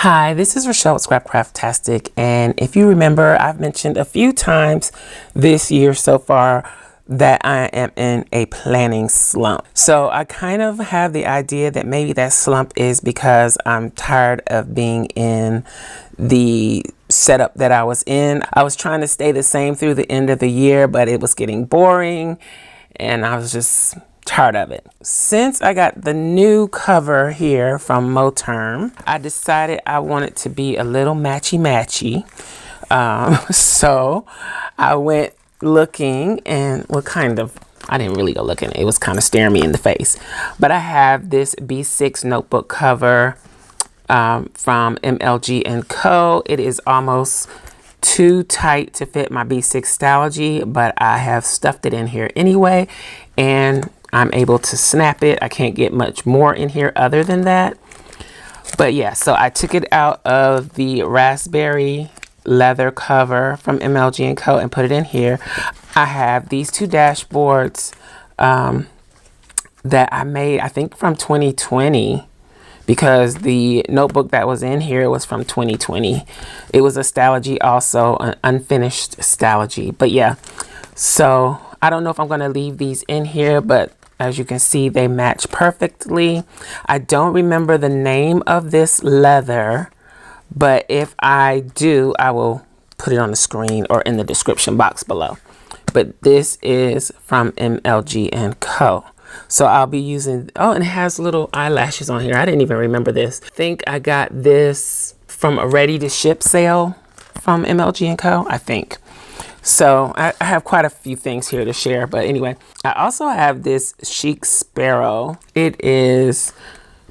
Hi, this is Rachelle with Scrapcraftastic, and if you remember, I've mentioned a few times this year so far that I am in a planning slump. So I kind of have the idea that maybe that slump is because I'm tired of being in the setup that I was in. I was trying to stay the same through the end of the year, but it was getting boring and I was just tired of it. Since I got the new cover here from Moterm, I decided I wanted to be a little matchy-matchy. So I went looking and I didn't really go looking. It was kind of staring me in the face. But I have this B6 notebook cover from MLG & Co. It is almost too tight to fit my B6 Stalogy, but I have stuffed it in here anyway, and I'm able to snap it. I can't get much more in here other than that. But yeah, so I took it out of the raspberry leather cover from MLG & Co. and put it in here. I have these two dashboards that I made, I think from 2020, because the notebook that was in here was from 2020. It was a Stalogy also, an unfinished Stalogy. But yeah, so I don't know if I'm going to leave these in here, but as you can see, they match perfectly. I don't remember the name of this leather, but if I do, I will put it on the screen or in the description box below. But this is from MLG & Co. So I'll be using, oh, and it has little eyelashes on here. I didn't even remember this. I think I got this from a ready to ship sale from MLG & Co. I think. So I have quite a few things here to share, but anyway, I also have this chic sparrow. It is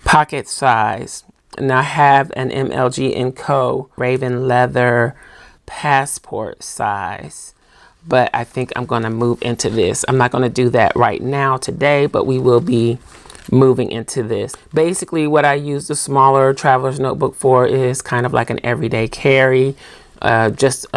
pocket size, and I have an MLG & Co. Raven leather passport size, but I think I'm going to move into this. I'm not going to do that right now today, but we will be moving into this. Basically, what I use the smaller traveler's notebook for is kind of like an everyday carry, just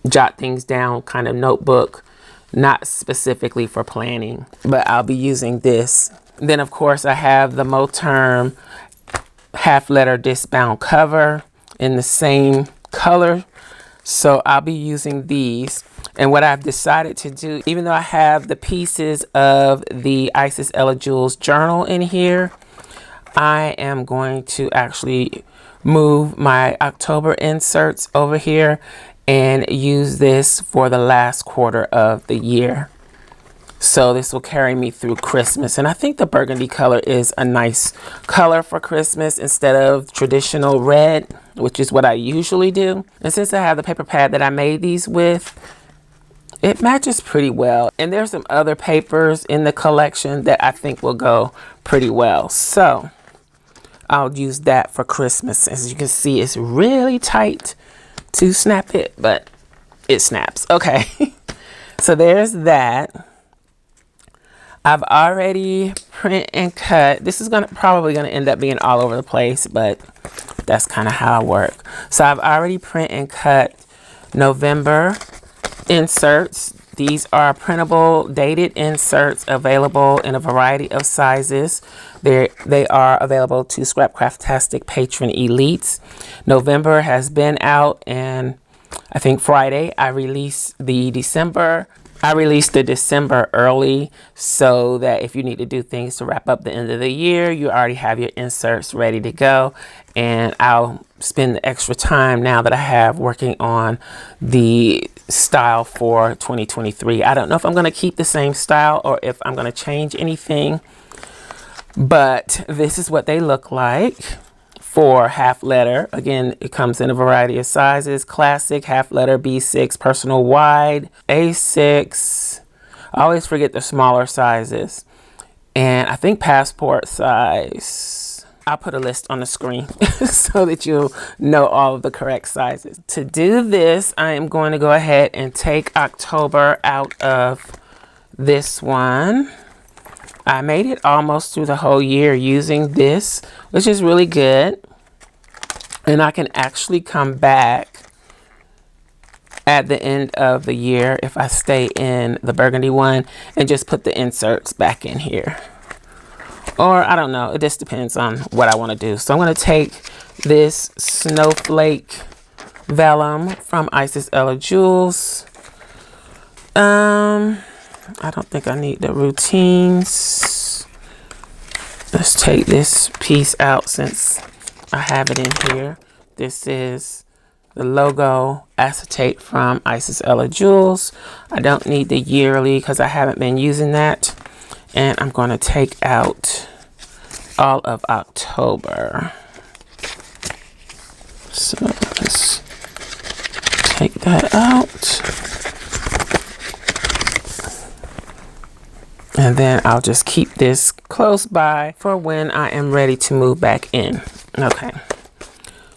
jot things down kind of notebook, not specifically for planning, but I'll be using this. Then of course I have the Moterm half letter disc bound cover in the same color, so I'll be using these. And what I've decided to do, even though I have the pieces of the Isis Ella Jewels journal in here, I am going to actually move my October inserts over here and use this for the last quarter of the year. So this will carry me through Christmas. And I think the burgundy color is a nice color for Christmas instead of traditional red, which is what I usually do. And since I have the paper pad that I made these with, it matches pretty well. And there's some other papers in the collection that I think will go pretty well. So I'll use that for Christmas. As you can see, it's really tight to snap it, but it snaps. Okay. So there's that. I've already print and cut. This is probably gonna end up being all over the place, but that's kind of how I work. So I've already print and cut November inserts. These are printable dated inserts available in a variety of sizes. They are available to Scrapcraftastic patron elites. November has been out, and I think Friday I released the December. I released the December early so that if you need to do things to wrap up the end of the year, you already have your inserts ready to go. And I'll spend the extra time now that I have working on the style for 2023. I don't know if I'm going to keep the same style or if I'm going to change anything, but this is what they look like for half letter. Again, it comes in a variety of sizes: classic, half letter, B6, personal wide, A6. I always forget the smaller sizes, and I think passport size. I'll put a list on the screen so that you'll know all of the correct sizes. To do this, I am going to go ahead and take October out of this one. I made it almost through the whole year using this, which is really good. And I can actually come back at the end of the year if I stay in the burgundy one and just put the inserts back in here. Or I don't know. It just depends on what I want to do. So I'm going to take this snowflake vellum from Isis Ella Jewels. I don't think I need the routines. Let's take this piece out since I have it in here. This is the logo acetate from Isis Ella Jewels. I don't need the yearly because I haven't been using that. And I'm going to take out all of October. So let's take that out. And then I'll just keep this close by for when I am ready to move back in. Okay.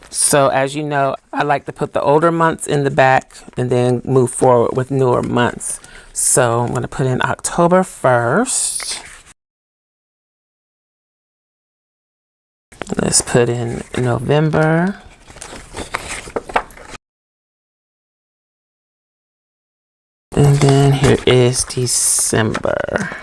So as you know, I like to put the older months in the back and then move forward with newer months. So I'm going to put in October 1st. Let's put in November. And then here is December.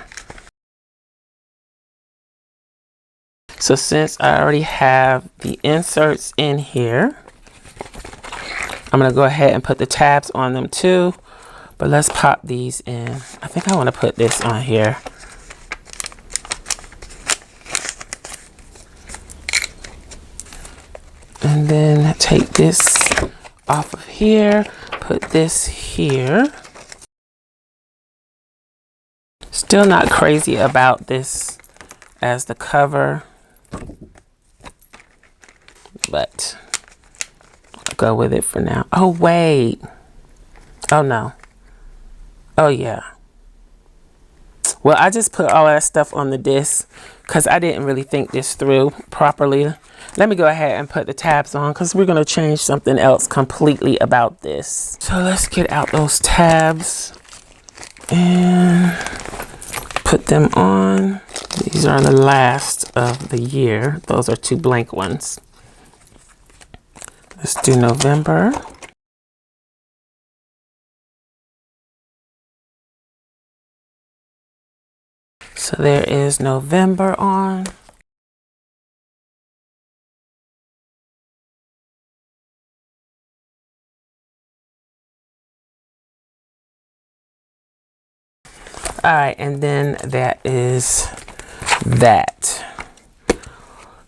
So since I already have the inserts in here, I'm going to go ahead and put the tabs on them too. But let's pop these in. I think I want to put this on here. And then take this off of here, put this here. Still not crazy about this as the cover, but I'll go with it for now. Oh, wait. Oh, no. Oh, yeah. Well, I just put all that stuff on the disc because I didn't really think this through properly. Let me go ahead and put the tabs on because we're going to change something else completely about this. So let's get out those tabs and put them on. These are the last of the year. Those are 2 blank ones. Let's do November. So there is November on. All right, and then that is that.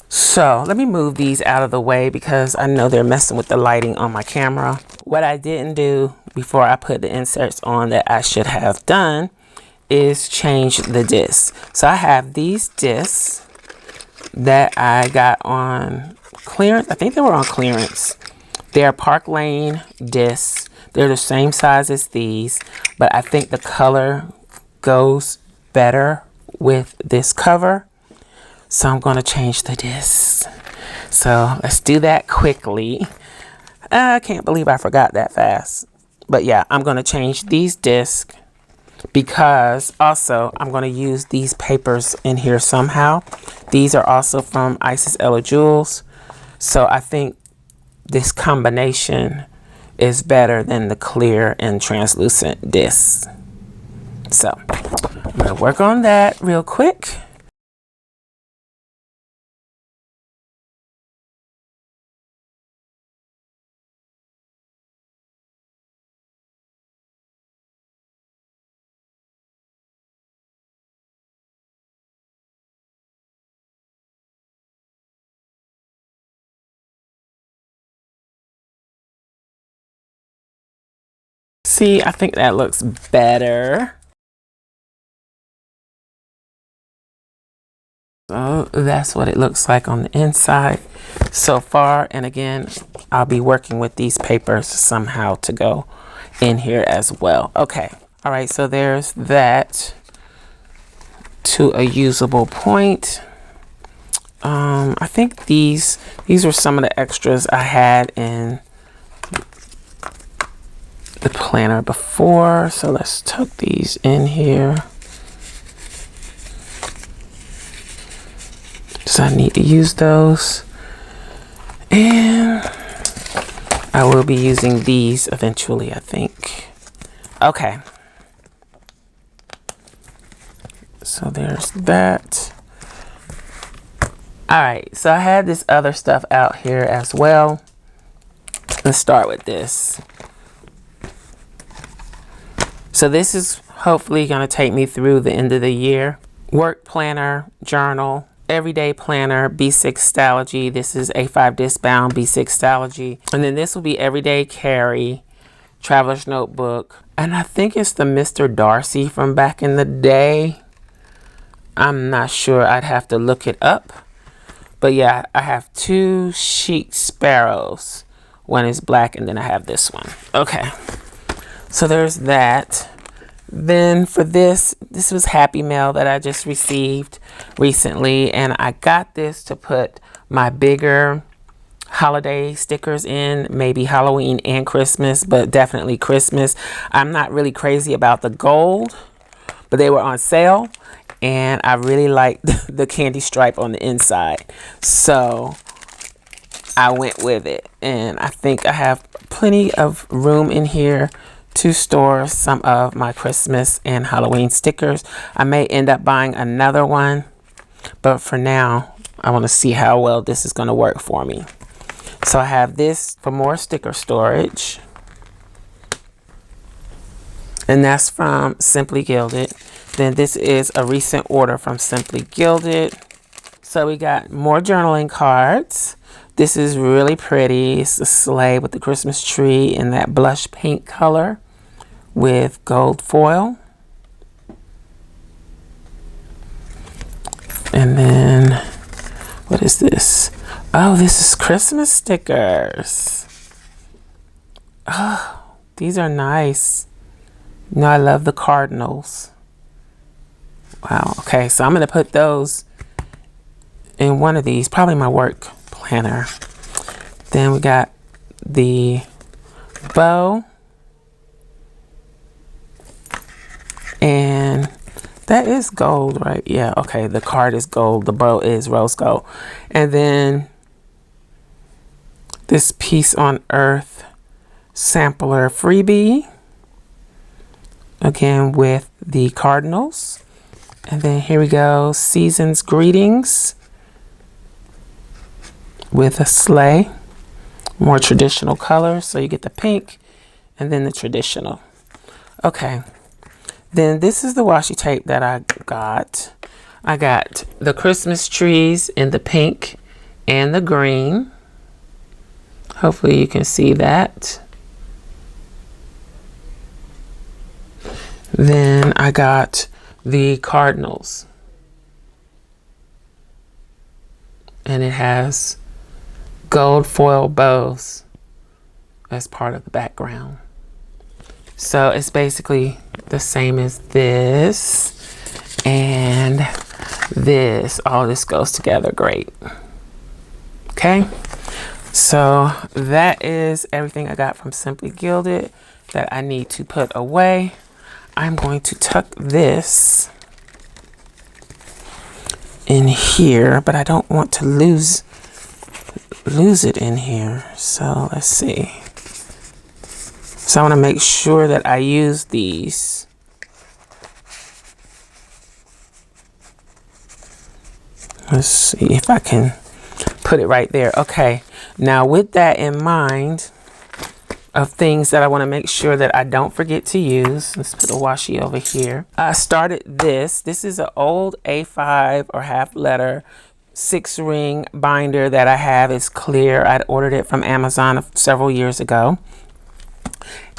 So let me move these out of the way because I know they're messing with the lighting on my camera. What I didn't do before I put the inserts on that I should have done is change the discs. So I have these discs that I got on clearance. I think they were on clearance. They're Park Lane discs. They're the same size as these, but I think the color goes better with this cover. So I'm going to change the discs. So let's do that quickly. I can't believe I forgot that fast. But yeah, I'm going to change these discs because also I'm going to use these papers in here somehow. These are also from Isis Ella Jewels. So I think this combination is better than the clear and translucent discs. So I'm going to work on that real quick. See, I think that looks better. So that's what it looks like on the inside so far. And again, I'll be working with these papers somehow to go in here as well. Okay. All right. So there's that to a usable point. I think these are some of the extras I had in the planner before. So let's tuck these in here. So I need to use those. And I will be using these eventually, I think. Okay. So there's that. All right, so I had this other stuff out here as well. Let's start with this. So this is hopefully going to take me through the end of the year. Work planner, journal, everyday planner, B6 Stalogy. This is A5 disc bound B6 Stalogy. And then this will be everyday carry, traveler's notebook. And I think it's the Mr. Darcy from back in the day. I'm not sure. I'd have to look it up. But yeah, I have 2 chic sparrows. One is black and then I have this one. Okay, so there's that. Then for this was Happy Mail that I just received recently, and I got this to put my bigger holiday stickers in, maybe Halloween and Christmas, but definitely Christmas. I'm not really crazy about the gold, but they were on sale. And I really like the candy stripe on the inside. So I went with it. And I think I have plenty of room in here to store some of my Christmas and Halloween stickers. I may end up buying another one. But for now, I want to see how well this is going to work for me. So I have this for more sticker storage. And that's from Simply Gilded. Then this is a recent order from Simply Gilded. So we got more journaling cards. This is really pretty. It's a sleigh with the Christmas tree in that blush pink color with gold foil. And then, what is this? Oh, this is Christmas stickers. Oh, these are nice. You know, I love the cardinals. Wow. Okay, so I'm going to put those in one of these, probably my work planner. Then we got the bow. And that is gold, right? Yeah, okay, the card is gold. The bow is rose gold. And then this Peace on Earth sampler freebie. Again, with the cardinals. And then here we go, Season's Greetings with a sleigh. More traditional colors, so you get the pink and then the traditional. Okay, then this is the washi tape that I got. I got the Christmas trees in the pink and the green. Hopefully you can see that. Then I got the cardinals, and it has gold foil bows as part of the background. So it's basically the same as this and this. All this goes together great. Okay, so that is everything I got from Simply Gilded that I need to put away. I'm going to tuck this in here, but I don't want to lose it in here. So let's see. So I want to make sure that I use these. Let's see if I can put it right there. Okay, now with that in mind, of things that I want to make sure that I don't forget to use. Let's put the washi over here. I started this. This is an old A5 or half letter 6-ring binder that I have. It's clear. I'd ordered it from Amazon several years ago.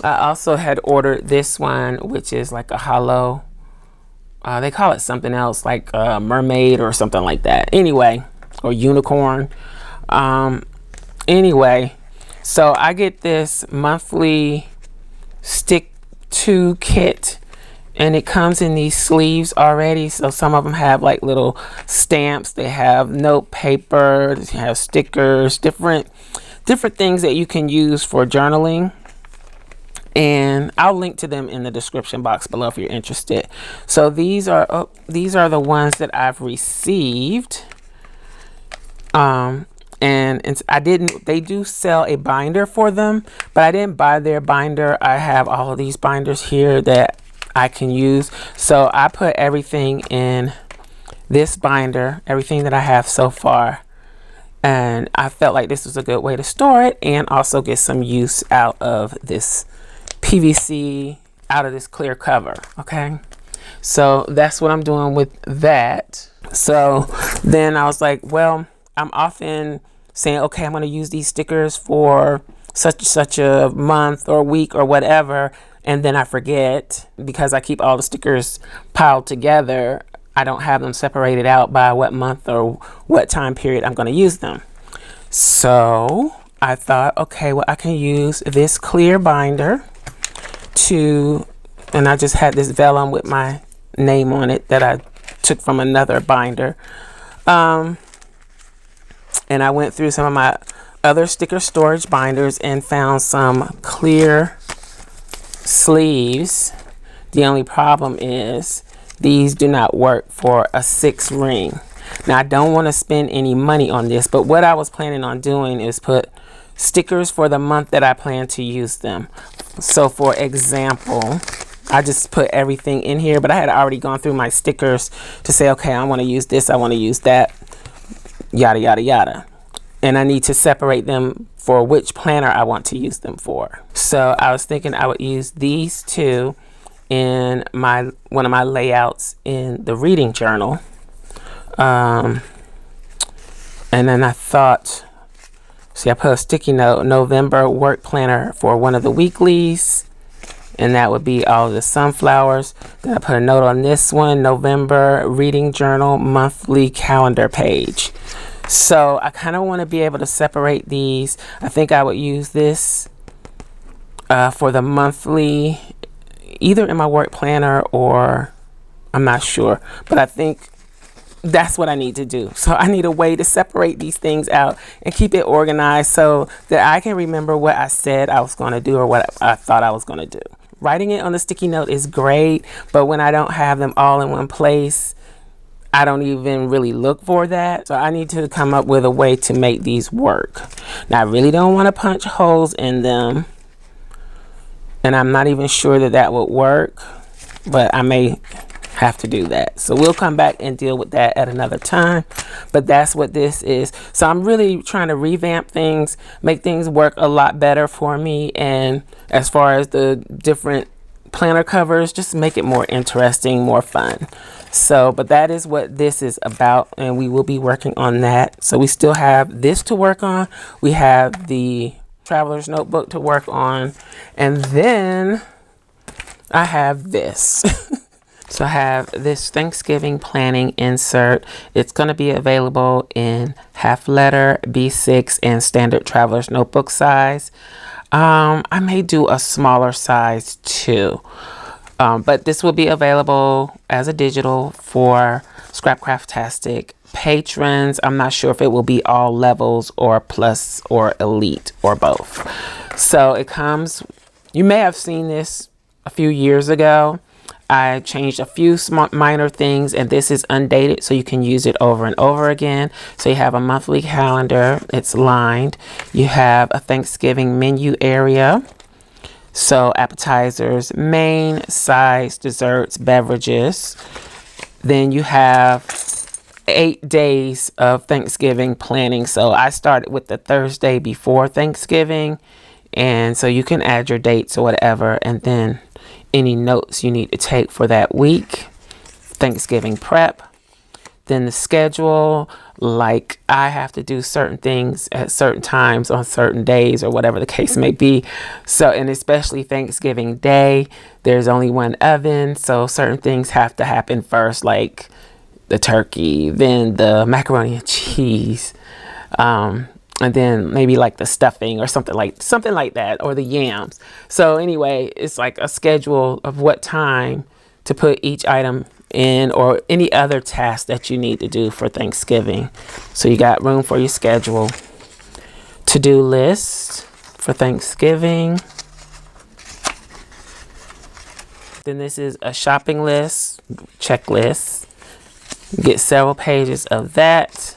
I also had ordered this one, which is like a hollow. They call it something else, like a mermaid or something like that. Anyway, or unicorn. Anyway. So I get this monthly stick to kit, and it comes in these sleeves already. So some of them have like little stamps. They have note paper. They have stickers, different things that you can use for journaling. And I'll link to them in the description box below if you're interested. So these are the ones that I've received. And they do sell a binder for them, but I didn't buy their binder. I have all of these binders here that I can use. So I put everything in this binder, everything that I have so far And I felt like this was a good way to store it and also get some use out of this PVC, out of this clear cover. Okay, so that's what I'm doing with that. So then I was like, well, I'm often saying, okay, I'm going to use these stickers for such a month or week or whatever, and then I forget because I keep all the stickers piled together. I don't have them separated out by what month or what time period I'm going to use them. So I thought, okay, well, I can use this clear binder and I just had this vellum with my name on it that I took from another binder. And I went through some of my other sticker storage binders and found some clear sleeves. The only problem is these do not work for a 6 ring. Now I don't want to spend any money on this, but what I was planning on doing is put stickers for the month that I plan to use them. So for example, I just put everything in here, but I had already gone through my stickers to say, okay, I want to use this, I want to use that, yada yada yada, and I need to separate them for which planner I want to use them for. So I was thinking I would use these two in one of my layouts in the reading journal, and then I thought, see, I put a sticky note, November work planner for one of the weeklies, and that would be all of the sunflowers. Then I put a note on this one, November reading journal monthly calendar page. So I kind of want to be able to separate these. I think I would use this for the monthly, either in my work planner or I'm not sure, but I think that's what I need to do. So I need a way to separate these things out and keep it organized so that I can remember what I said I was going to do or what I thought I was going to do. Writing it on the sticky note is great, but when I don't have them all in one place, I don't even really look for that. So I need to come up with a way to make these work. Now I really don't want to punch holes in them, and I'm not even sure that that would work, but I may have to do that. So we'll come back and deal with that at another time, but that's what this is. So I'm really trying to revamp things, make things work a lot better for me, and as far as the different planner covers, just make it more interesting, more fun. So, but that is what this is about, and we will be working on that. So we still have this to work on. We have the traveler's notebook to work on, and then I have this. So I have this Thanksgiving planning insert. It's going to be available in half letter, B6, and standard traveler's notebook size. I may do a smaller size too, but this will be available as a digital for Scrapcraftastic patrons. I'm not sure if it will be all levels or plus or elite or both. So it comes, you may have seen this a few years ago. I changed a few minor things, and this is undated, so you can use it over and over again. So you have a monthly calendar, it's lined. You have a Thanksgiving menu area. So appetizers, main, sides, desserts, beverages. Then you have 8 days of Thanksgiving planning. So I started with the Thursday before Thanksgiving, and so you can add your dates or whatever, and then any notes you need to take for that week. Thanksgiving prep, then the schedule, like I have to do certain things at certain times on certain days or whatever the case may be. So, and especially Thanksgiving Day, there's only one oven, so certain things have to happen first, like the turkey, then the macaroni and cheese, and then maybe like the stuffing or something like that, or the yams. So anyway, it's like a schedule of what time to put each item in, or any other task that you need to do for Thanksgiving. So you got room for your schedule. To-do list for Thanksgiving. Then this is a shopping list, checklist. Get several pages of that.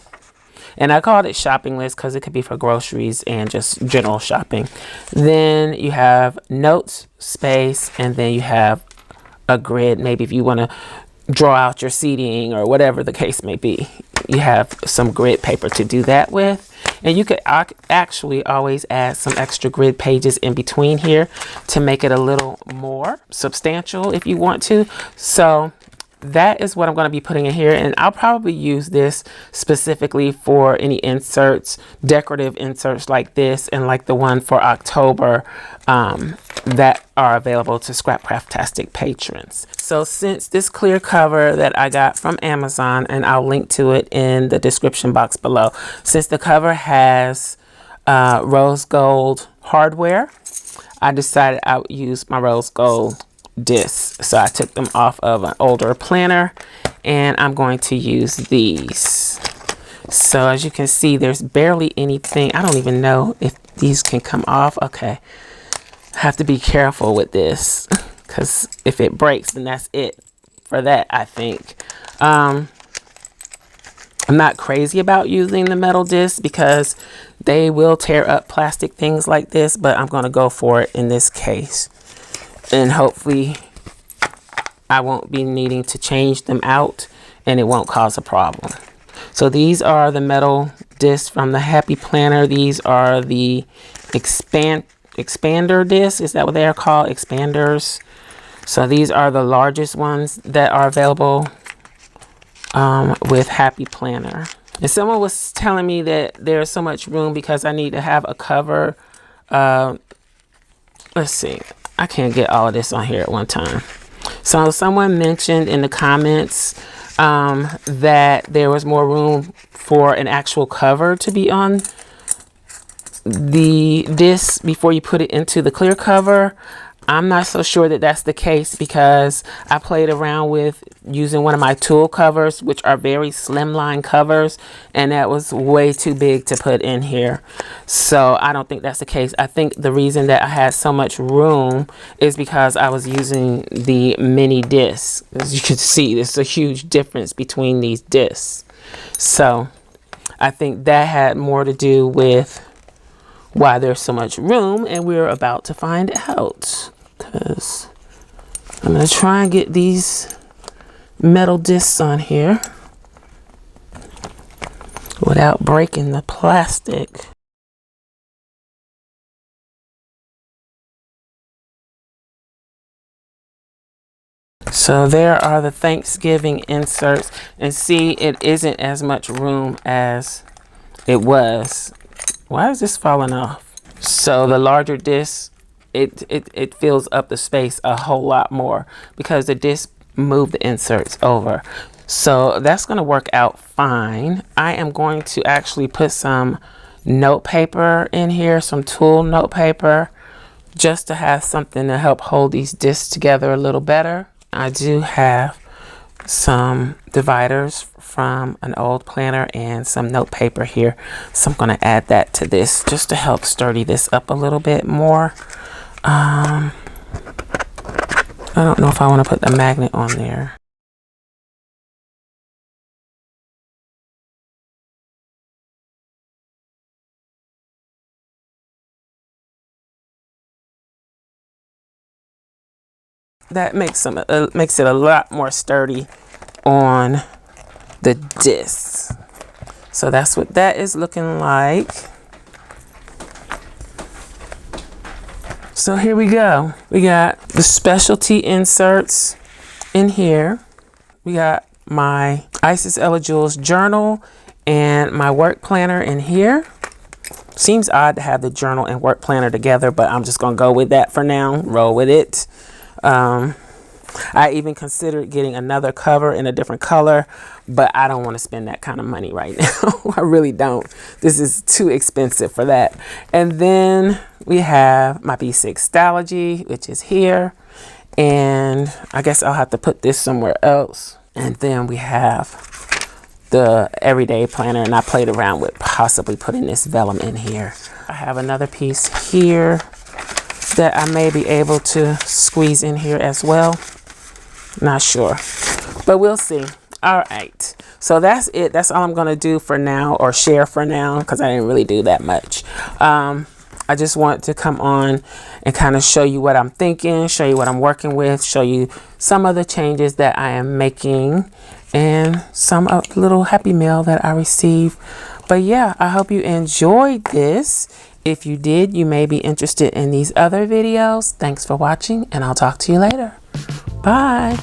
And I called it shopping list because it could be for groceries and just general shopping. Then you have notes, space, and then you have a grid. Maybe if you want to draw out your seating or whatever the case may be. you have some grid paper to do that with. And you could actually always add some extra grid pages in between here to make it a little more substantial if you want to. So that is what I'm going to be putting in here, and I'll probably use this specifically for any inserts, decorative inserts like this, and like the one for October that are available to Scrapcraftastic patrons. So since this clear cover that I got from Amazon, and I'll link to it in the description box below, since the cover has rose gold hardware, I decided I would use my rose gold discs. So I took them off of an older planner, and I'm going to use these. So as you can see, there's barely anything. I don't even know if these can come off. Okay, I have to be careful with this, because if it breaks, then that's it for that, I think. I'm not crazy about using the metal discs because they will tear up plastic things like this, but I'm going to go for it in this case. And hopefully I won't be needing to change them out and it won't cause a problem. So these are the metal discs from the Happy Planner. These are the expander discs. Is that what they are called? Expanders. So these are the largest ones that are available with Happy Planner. And someone was telling me that there's so much room because I need to have a cover. Let's see. I can't get all of this on here at one time. So someone mentioned in the comments that there was more room for an actual cover to be on the disc before you put it into the clear cover. I'm not so sure that that's the case because I played around with using one of my tool covers, which are very slimline covers, and that was way too big to put in here. So I don't think that's the case. I think the reason that I had so much room is because I was using the mini discs. As you can see, there's a huge difference between these discs. So I think that had more to do with why there's so much room, and we're about to find out, because I'm going to try and get these metal discs on here without breaking the plastic. So there are the Thanksgiving inserts, and see, it isn't as much room as it was. Why is this falling off? So the larger disc, it fills up the space a whole lot more because the disc moved the inserts over. So that's going to work out fine. I am going to actually put some note paper in here, some tool note paper, just to have something to help hold these discs together a little better. I do have some dividers from an old planner and some note paper here, so I'm going to add that to this just to help sturdy this up a little bit more. I don't know if I want to put the magnet on there. That makes it a lot more sturdy on the discs. So that's what that is looking like. So here we go. We got the specialty inserts in here. We got my Isis Ella Jules journal and my work planner in here. Seems odd to have the journal and work planner together, but I'm just gonna go with that for now. Roll with it. I even considered getting another cover in a different color, but I don't want to spend that kind of money right now. I really don't. This is too expensive for that. And then we have my B6 Stalogy, which is here. And I guess I'll have to put this somewhere else. And then we have the everyday planner, and I played around with possibly putting this vellum in here. I have another piece here that I may be able to squeeze in here as well. Not sure, but we'll see. All right, so that's it. That's all I'm gonna do for now, or share for now, because I didn't really do that much. I just want to come on and kind of show you what I'm thinking, show you what I'm working with, show you some of the changes that I am making, and some little happy mail that I received. But yeah, I hope you enjoyed this. If you did, you may be interested in these other videos. Thanks for watching, and I'll talk to you later. Bye.